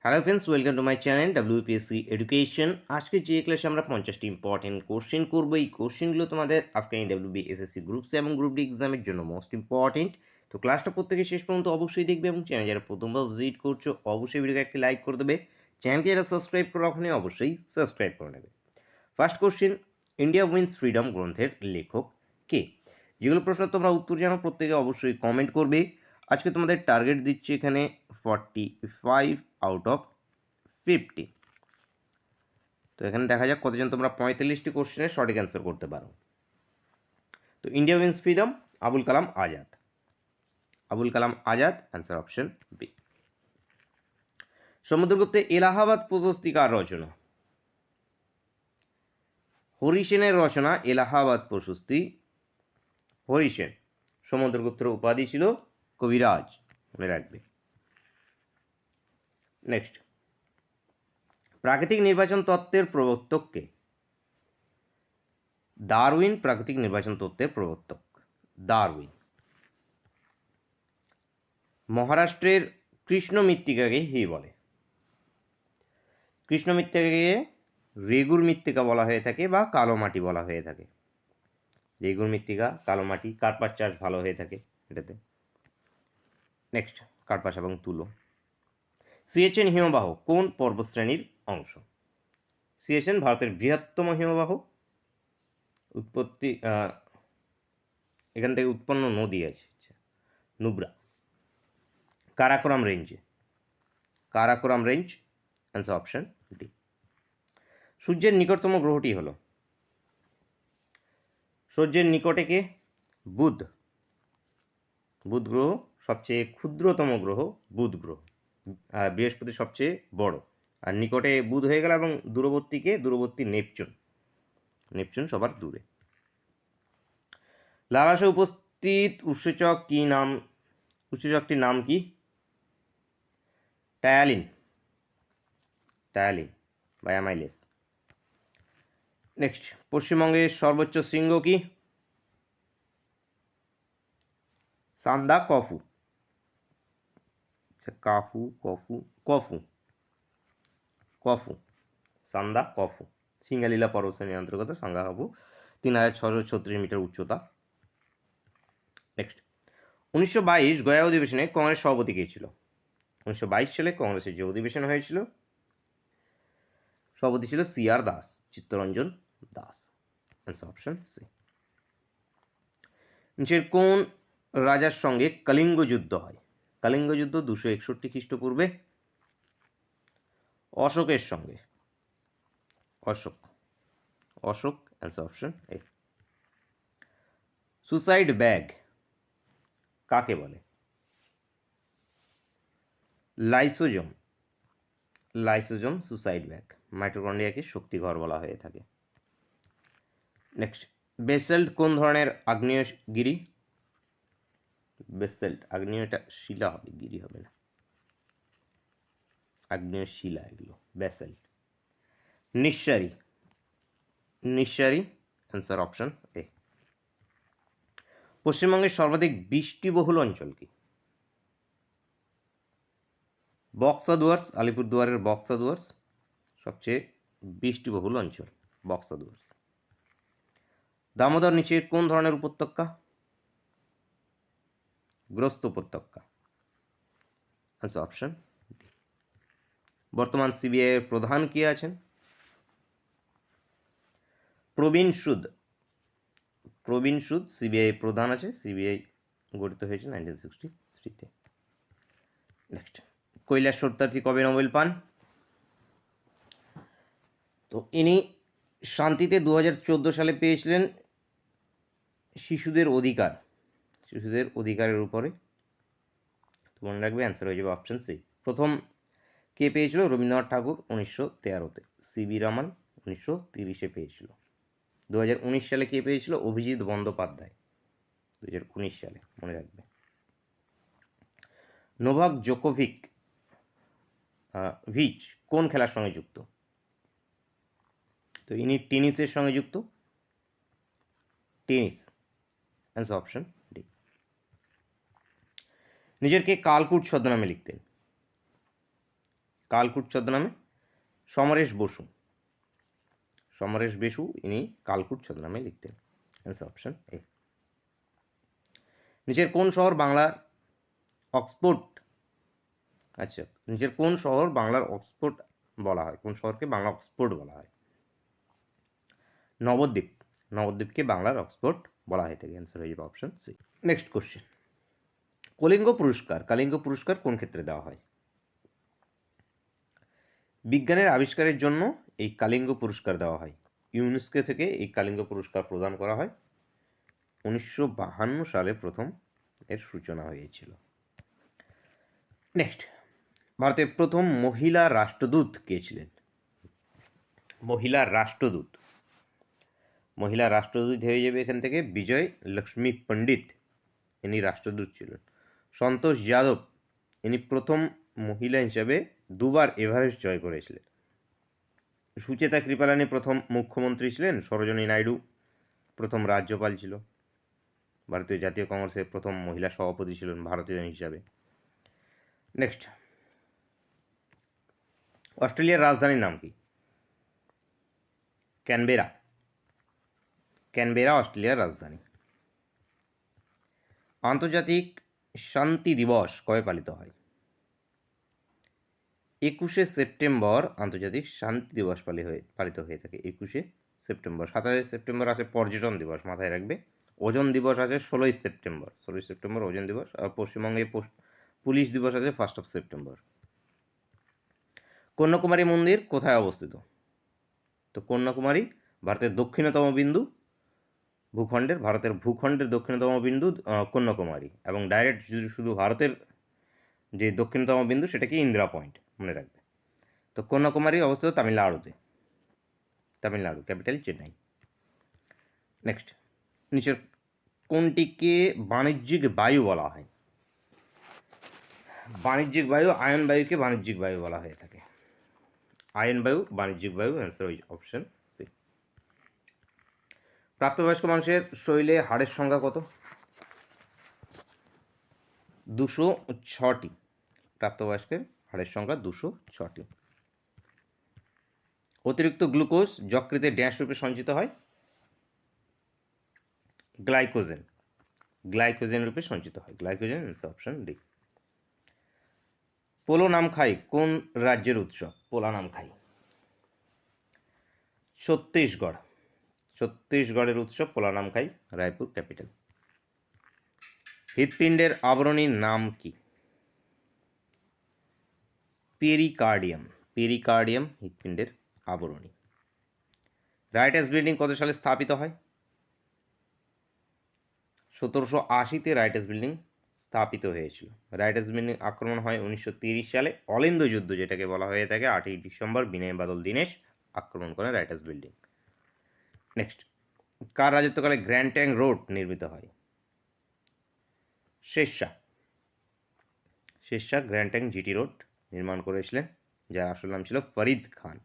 Hello friends, welcome to my channel WPSC education. আজকে যে ক্লাসে আমরা 50টি ইম্পর্টেন্ট কোশ্চেন করবো। এই কোশ্চেনগুলো তোমাদের upcoming WB SSC group C এবং গ্রুপ ডি এক্সামের জন্য মোস্ট ইম্পর্টেন্ট। তো ক্লাসটা প্রত্যেকে শেষ পর্যন্ত অবশ্যই দেখবে এবং চ্যানেল যারা প্রথমবার ভিজিট করছো অবশ্যই ভিডিওকে একটি লাইক করে দেবে। চ্যানেলকে যারা সাবস্ক্রাইব করে রাখোনি অবশ্যই সাবস্ক্রাইব করে নেবে। First question, India wins freedom গ্রন্থের লেখক কে? যেগুলো প্রশ্ন তোমরা উত্তর জানো প্রত্যেকে অবশ্যই কমেন্ট করবে। আজকে তোমাদের টার্গেট দিচ্ছি এখানে 45 আউট অফ 50। তো এখানে দেখা যাক কতজন তোমরা 45টি কোশ্চেনের সঠিক অ্যান্সার করতে পারো। তো India wins freedom, Abul Kalam Azad. Abul Kalam Azad, answer option B. সমুদ্রগুপ্তের এলাহাবাদ প্রশস্তি কার রচনা? হরিসেনের রচনা এলাহাবাদ প্রশস্তি। হরিসেন। সমুদ্রগুপ্তের উপাধি ছিল কবিরাজ, মনে রাখবে। নেক্সট, প্রাকৃতিক নির্বাচন তত্ত্বের প্রবর্তক কে? ডারউইন প্রাকৃতিক নির্বাচন তত্ত্বের প্রবর্তক। ডারউইন। মহারাষ্ট্রের কৃষ্ণ মৃত্তিকাকে হি বলে? কৃষ্ণ মৃত্তিকাকে রেগুর মৃত্তিকা বলা হয়ে থাকে বা কালো মাটি বলা হয়ে থাকে। রেগুর মৃত্তিকা, কালো মাটি, কার্পাস চাষ ভালো হয়ে থাকে এটাতে। নেক্সট, কার্পাস এবং তুলো। সিয়েচেন হিমবাহ কোন পর্বতশ্রেণীর অংশ? সিয়েচেন ভারতের বৃহত্তম হিমবাহ। উৎপত্তি এখান থেকে উৎপন্ন নদী আছে নুব্রা। কারাকোরাম রেঞ্জে। Karakoram range, answer option D. সূর্যের নিকটতম গ্রহটি হলো? সূর্যের নিকটে কে? বুধ। বুধ গ্রহ সবচেয়ে ক্ষুদ্রতম গ্রহ বুধ গ্রহ। বৃহস্পতি সবচেয়ে বড়, আর নিকটে বুধ হয়ে গেল, এবং দূরবর্তীকে? দূরবর্তী নেপচুন। নেপচুন সবার দূরে। লালাসে উপস্থিত উৎসেচক কি নাম? উৎসেচকটির নাম কি? টায়ালিন। টায়ালিন বা অ্যামাইলেস। নেক্সট, পশ্চিমবঙ্গের সর্বোচ্চ শৃঙ্গ কি? সান্দা কফু। কাফু, কফু, কফু, কফু, সান্দা কফু। সিঙ্গালীলা পর্বতশ্রেণীর অন্তর্গত সাঙ্গা কফু। 3636 মিটার উচ্চতা। নেক্সট, 1922 গয়া অধিবেশনে কংগ্রেস সভাপতি কে ছিল? 1922 সালে কংগ্রেসের যে অধিবেশন হয়েছিল সভাপতি ছিল CR Das, Chittaranjan Das. Answer option C. নিচের কোন রাজার সঙ্গে কলিঙ্গ যুদ্ধ হয়? কলিঙ্গ যুদ্ধ 261 খ্রিস্টপূর্বে। অশোকের সঙ্গে। Ashoka. Ashoka, answer option A. Suicide bag কাকে বলে? লাইসোজোম। Lysosome suicide bag. মাইটোকন্ড্রিয়াকে শক্তিঘর বলা হয়ে থাকে। নেক্সট, বেসেল্ট কোন ধরনের আগ্নেয়গিরি? বেসেল্ট আগ্নেয়টা শিলা হবে, গিরি হবে না। আগ্নেয় শিলা এগুলো বেসেল্ট। নিঃসারী। নিঃসারী, অ্যান্সার অপশন এ। পশ্চিমবঙ্গের সর্বাধিক বৃষ্টিবহুল অঞ্চল কি? বক্সা ডুয়ার্স। আলিপুরদুয়ারের বক্সা ডুয়ার্স সবচেয়ে বৃষ্টিবহুল অঞ্চল, বক্সা ডুয়ার্স। দামোদর নিচের কোন ধরনের উপত্যকা? গ্রস্ত উপত্যকা। আচ্ছা, অপশন ডি। বর্তমান সিবিআই এর প্রধান কে আছেন? প্রবীণ সুদ। প্রবীণ সুদ সিবিআই প্রধান আছে। সিবিআই গঠিত হয়েছে 1963-তে। নেক্সট, কৈলাস সত্যার্থী কবে নোবেল পান? তো ইনি শান্তিতে 2014 সালে পেয়েছিলেন। শিশুদের অধিকার, শিশুদের অধিকারের উপরে। তো মনে রাখবে, অ্যান্সার হয়ে যাবে অপশন সি। প্রথম কে পেয়েছিল? রবীন্দ্রনাথ ঠাকুর 1913-তে। সিবি রামান 1930-এ পেয়েছিল। 2019 সালে কে পেয়েছিল? অভিজিৎ বন্দ্যোপাধ্যায় 2019 সালে, মনে রাখবে। নোভাক জোকোভিক ভিচ কোন খেলার সঙ্গে যুক্ত? তো ইনি টেনিসের সঙ্গে যুক্ত। Tennis, answer option D. নিজেরকে কালকুট ছদ্মনামে লিখতেন? কালকুট ছদ্মনামে? সমরেশ বসু। সমরেশ বসু ইনি কালকুট ছদ্মনামে লিখতেন। অ্যান্সার অপশন এ। নিচের কোন শহর বাংলার অক্সফোর্ড, আচ্ছা নিচের কোন শহর বাংলার অক্সফোর্ড বলা হয়? কোন শহরকে বাংলা অক্সফোর্ড বলা হয়? নবদ্বীপ। নবদ্বীপকে বাংলার অক্সফোর্ড বলা হয়ে থাকে। অ্যান্সার হয়ে যাবে option C. Next question, Kalinga পুরস্কার, কলিঙ্গ পুরস্কার কোন ক্ষেত্রে দেওয়া হয়? বিজ্ঞানের আবিষ্কারের জন্য এই কলিঙ্গ পুরস্কার দেওয়া হয়। ইউনেস্কো থেকে এই কলিঙ্গ পুরস্কার প্রদান করা হয়। 1952 সালে প্রথম এর সূচনা হয়েছিল। নেক্সট, ভারতের প্রথম মহিলা রাষ্ট্রদূত কে ছিলেন? মহিলা রাষ্ট্রদূত, মহিলা রাষ্ট্রদূত হয়ে যাবে এখান থেকে বিজয় লক্ষ্মী পণ্ডিত, ইনি রাষ্ট্রদূত ছিলেন। সন্তোষ যাদব, ইনি প্রথম মহিলা হিসাবে দুবার এভারেস্ট জয় করেছিলেন। সুচেতা কৃপালানি প্রথম মুখ্যমন্ত্রী ছিলেন। সরোজিনী নাইডু প্রথম রাজ্যপাল ছিল। ভারতীয় জাতীয় কংগ্রেসের প্রথম মহিলা সভাপতি ছিলেন ভারতীয় হিসাবে। নেক্সট, অস্ট্রেলিয়ার রাজধানীর নাম কি? ক্যানবেরা। ক্যানবেরা অস্ট্রেলিয়ার রাজধানী। আন্তর্জাতিক শান্তি দিবস কবে পালিত হয়? 21শে সেপ্টেম্বর আন্তর্জাতিক শান্তি দিবস পালিত হয়ে থাকে। 21শে সেপ্টেম্বর। 27শে সেপ্টেম্বর আছে পর্যটন দিবস, মাথায় রাখবে। ওজন দিবস আছে 16ই সেপ্টেম্বর। 16ই সেপ্টেম্বর ওজন দিবস। আর পশ্চিমবঙ্গে পুলিশ দিবস আছে 1 সেপ্টেম্বর। কন্যাকুমারী মন্দির কোথায় অবস্থিত? তো কন্যাকুমারী ভারতের দক্ষিণতম বিন্দু ভারতের ভূখণ্ডের দক্ষিণতম বিন্দু কন্যাকুমারী, এবং ডাইরেক্ট শুধু ভারতের যে দক্ষিণতম বিন্দু সেটা কি ইন্দিরা পয়েন্ট, মনে রাখবে। তো কন্যাকুমারী অবস্থিত তামিলনাড়ুতে, তামিলনাড়ু, ক্যাপিটাল চেন্নাই। নেক্সট, নিচের কোনটিকে বাণিজ্যিক বায়ু বলা হয়? বাণিজ্যিক বায়ু, আয়ন বায়ুকে বাণিজ্যিক বায়ু বলা হয়ে থাকে। আয়ন বায়ু বাণিজ্যিক বায়ু। অ্যান্সার ওই অপশন সি। প্রাপ্তবয়স্ক মানুষের শরীরে হাড়ের সংখ্যা কত? 206টি। প্রাপ্তবয়স্কের হাড়ের সংখ্যা 206টি। অতিরিক্ত গ্লুকোজ যকৃতে ড্যাশ রূপে সঞ্চিত হয়? গ্লাইকোজেন। গ্লাইকোজেন রূপে সঞ্চিত হয়। Glycogen. Answer option D. Polo Namkhai কোন রাজ্যের উৎসব? পোলা নামখাই ছত্তিশগড়। ছত্তিশগড়ের উৎসব পোলা নামখাই, রায়পুর ক্যাপিটাল। হৃৎপিণ্ডের আবরণীর নাম কি? পেরিকার্ডিয়াম। পেরিকার্ডিয়াম হৃৎপিণ্ডের আবরণী। রাইটার্স বিল্ডিং কত সালে স্থাপিত হয়? 1780-তে রাইটার্স বিল্ডিং স্থাপিত হয়েছিল। রাইটার্স বিল্ডিং আক্রমণ হয় 1930 সালে। অলিন্দ যুদ্ধ যেটাকে বলা হয়ে থাকে, 8ই ডিসেম্বর বিনয় বাদল দীনেশ আক্রমণ করেন রাইটার্স বিল্ডিং। নেক্সট, কার রাজত্বকালে গ্র্যান্ড ট্যাঙ্ক রোড নির্মিত হয়? Sher Shah. Sher Shah grand trunk GT road নির্মাণ করেছিলেন, যার আসল নাম ছিল ফরিদ খান,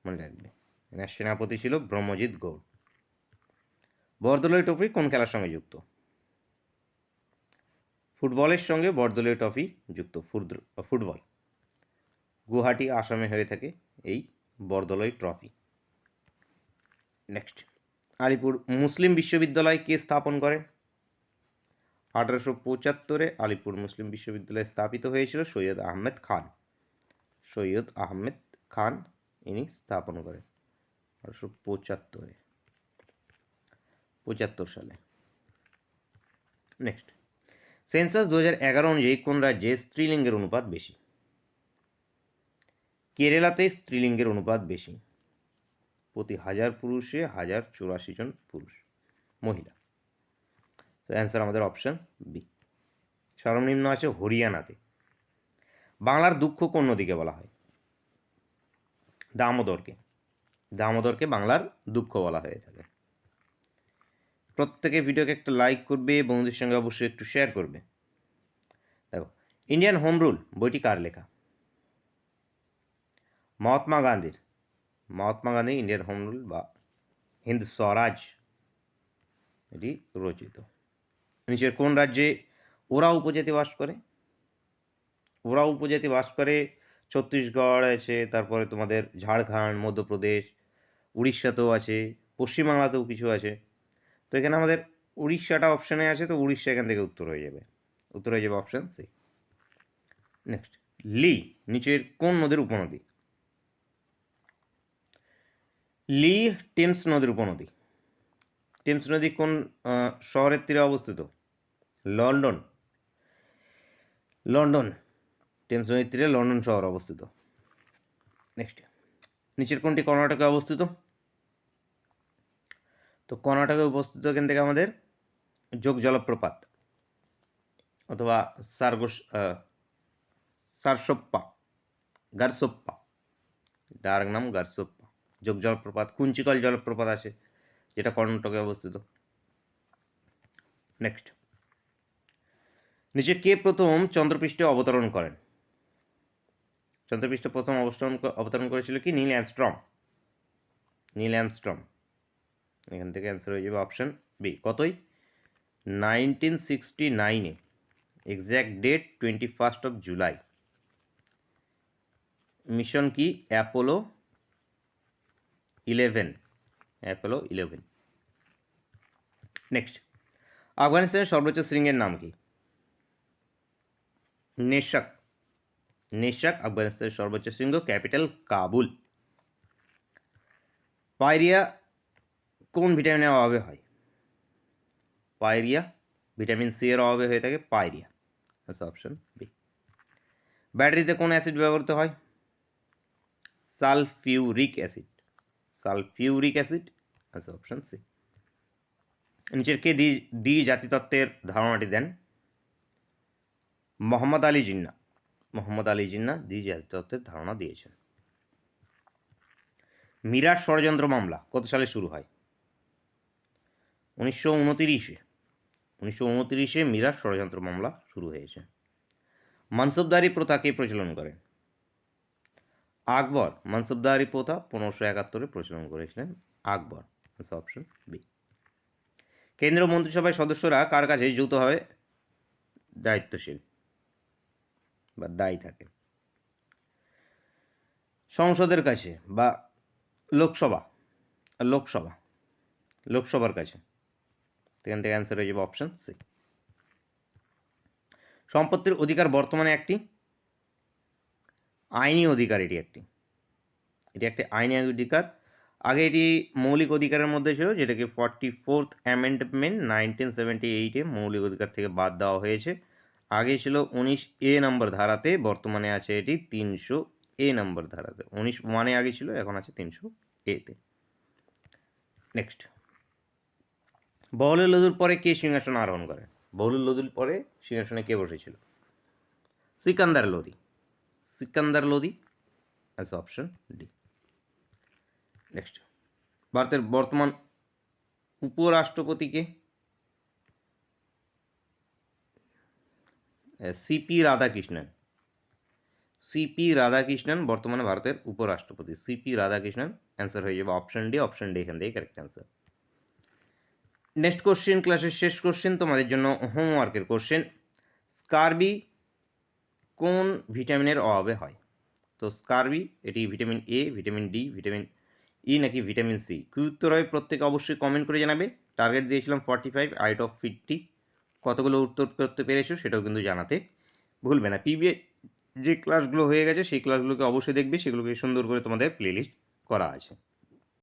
মনে রাখবে। এনার সেনাপতি ছিল ব্রহ্মজিৎ গৌড়। বরদলৈ ট্রফি কোন খেলার সঙ্গে যুক্ত? ফুটবলের সঙ্গে বরদলৈ ট্রফি যুক্ত। ফুটবল। গুয়াহাটি আসামে হয়ে থাকে এই বরদলৈ ট্রফি। নেক্সট, আলিপুর মুসলিম বিশ্ববিদ্যালয় কে স্থাপন করেন? 1875-এ আলিপুর মুসলিম বিশ্ববিদ্যালয় স্থাপিত হয়েছিল সৈয়দ আহমেদ খান। সৈয়দ আহমেদ খান ইনি স্থাপন করেন 1875 সালে। নেক্সট, সেন্সাস 2011 অনুযায়ী কোন রাজ্যে স্ত্রীলিঙ্গের অনুপাত বেশি? কেরালাতে স্ত্রীলিঙ্গের অনুপাত বেশি, প্রতি 1000 পুরুষে 1084 জন পুরুষ মহিলা। তো অ্যান্সার আমাদের অপশন বি। সর্বনিম্ন আছে হরিয়ানাতে। বাংলার দুঃখ কোন নদীকে বলা হয়? দামোদরকে। দামোদরকে বাংলার দুঃখ বলা হয়ে থাকে। প্রত্যেকে ভিডিওকে একটা লাইক করবে, বন্ধুদের সঙ্গে অবশ্যই একটু শেয়ার করবে। দেখো, ইন্ডিয়ান হোম রুল বইটি কার লেখা? মহাত্মা গান্ধীর। Mahatma Gandhi Indian home rule বা হিন্দ স্বরাজ এটি রচিত। নিচের কোন রাজ্যে ওরা উপজাতি বাস করে? ওরা উপজাতি বাস করে ছত্তিশগড় আছে, তারপরে তোমাদের ঝাড়খণ্ড, মধ্যপ্রদেশ, উড়িষ্যাতেও আছে, পশ্চিমবাংলাতেও কিছু আছে। তো এখানে আমাদের উড়িষ্যাটা অপশানে আছে, তো উড়িষ্যা এখান থেকে উত্তর হয়ে যাবে। উত্তর হয়ে যাবে অপশান সি। নেক্সট, লি নিচের কোন নদীর উপনদী? লি টেমস নদীর উপনদী। টেমস নদী কোন শহরের তীরে অবস্থিত? লন্ডন। লন্ডন, টেমস নদীর তীরে লন্ডন শহর অবস্থিত। নেক্সট, নিচের কোনটি কর্ণাটকে অবস্থিত? তো কর্ণাটকে অবস্থিত এখান থেকে আমাদের যোগ জলপ্রপাত অথবা সারসোপ্পা, গারসোপ্পা, ডার্ক নাম গারসোপ্পা। যোগ জলপ্রপাত, কুঞ্চিকল জলপ্রপাত আছে, যেটা কর্ণাটকে অবস্থিত। নেক্সট, নিচে কে প্রথম চন্দ্রপৃষ্ঠে অবতরণ করেন? চন্দ্রপৃষ্ঠে প্রথম অবতরণ করেছিল কি? নীল অ্যামস্ট্রং। নীল অ্যামস্ট্রং। এখান থেকে অ্যান্সার হয়ে যাবে অপশন বি। কতই? 1969-এ, এক্স্যাক্ট ডেট 21 জুলাই। মিশন কি? অ্যাপোলো 11। অ্যাপোলো 11। নেক্সট, আফগানিস্তানের সর্বোচ্চ শৃঙ্গের নাম কি? নেশাক। নেশাক আফগানিস্তানের সর্বোচ্চ শৃঙ্গ, ক্যাপিটাল কাবুল। পাইরিয়া কোন ভিটামিনের অভাবে হয়? পাইরিয়া ভিটামিন সি এর অভাবে হয়ে থাকে পাইরিয়া। Option B. ব্যাটারিতে কোন অ্যাসিড ব্যবহৃত হয়? Sulphuric acid. Sulphuric acid. Option C. নিচের কে দ্বি জাতিতত্ত্বের ধারণাটি দেন? মোহাম্মদ আলী জিন্নাহ। মোহাম্মদ আলী জিন্নাহ দ্বি জাতিতত্ত্বের ধারণা দিয়েছেন। মিরাট ষড়যন্ত্র মামলা কত সালে শুরু হয়? 1929-এ। 1929-এ মিরাট ষড়যন্ত্র মামলা শুরু হয়েছে। মানসবদারি প্রথা কে প্রচলন করেন? আকবর মানসবদারি প্রথা 1571-এ প্রচলন করেছিলেন আকবর। Option B. কেন্দ্রীয় মন্ত্রিসভার সদস্যরা কার কাছে যৌথভাবে দায়িত্বশীল বা দায়ী থাকে? সংসদের কাছে বা লোকসভার কাছে। এখান থেকে অ্যান্সার হয়ে যাবে অপশন সি। সম্পত্তির অধিকার বর্তমানে একটি আইনি অধিকার। এটি একটি আইনি অধিকার। আগে এটি মৌলিক অধিকারের মধ্যে ছিল, যেটাকে 44th অ্যামেন্ডমেন্ট 1978-এ মৌলিক অধিকার থেকে বাদ দেওয়া হয়েছে। আগে ছিল 19A নম্বর ধারাতে, বর্তমানে আছে এটি 300A নম্বর ধারাতে। 19(1)-এ আগে ছিল, এখন আছে 300A-তে। নেক্সট, বহলুল লোদির পরে কে সিংহাসন আরোহণ করেন? বহলুল লোদির পরে সিংহাসনে কে বসেছিল? Sikandar Lodi. Sikandar Lodi. Option D. Next, ভারতের বর্তমান উপরাষ্ট্রপতিকে? সিপি রাধাকৃষ্ণন। সিপি রাধাকৃষ্ণন বর্তমানে ভারতের উপরাষ্ট্রপতি। সিপি রাধাকৃষ্ণন। অ্যান্সার হয়ে যাবে অপশন ডি। অপশন ডি এখান থেকে কারেক্ট অ্যান্সার। নেক্সট কোশ্চেন, ক্লাসের শেষ কোশ্চেন, তোমাদের জন্য হোমওয়ার্কের কোশ্চেন। স্কারবি কোন ভিটামিনের অভাবে হয়? তো স্কারবি এটি vitamin A, vitamin D, vitamin E নাকি ভিটামিন সি? কি উত্তর হবে প্রত্যেকে অবশ্যই কমেন্ট করে জানাবে। টার্গেট দিয়েছিলাম 45 আউট অফ 50। কতগুলো উত্তর করতে পেরেছো সেটাও কিন্তু জানাতে ভুলবে না। পিবিএ যে ক্লাসগুলো হয়ে গেছে সেই ক্লাসগুলোকে অবশ্যই দেখবে, সেগুলোকে সুন্দর করে তোমাদের প্লেলিস্ট করা আছে।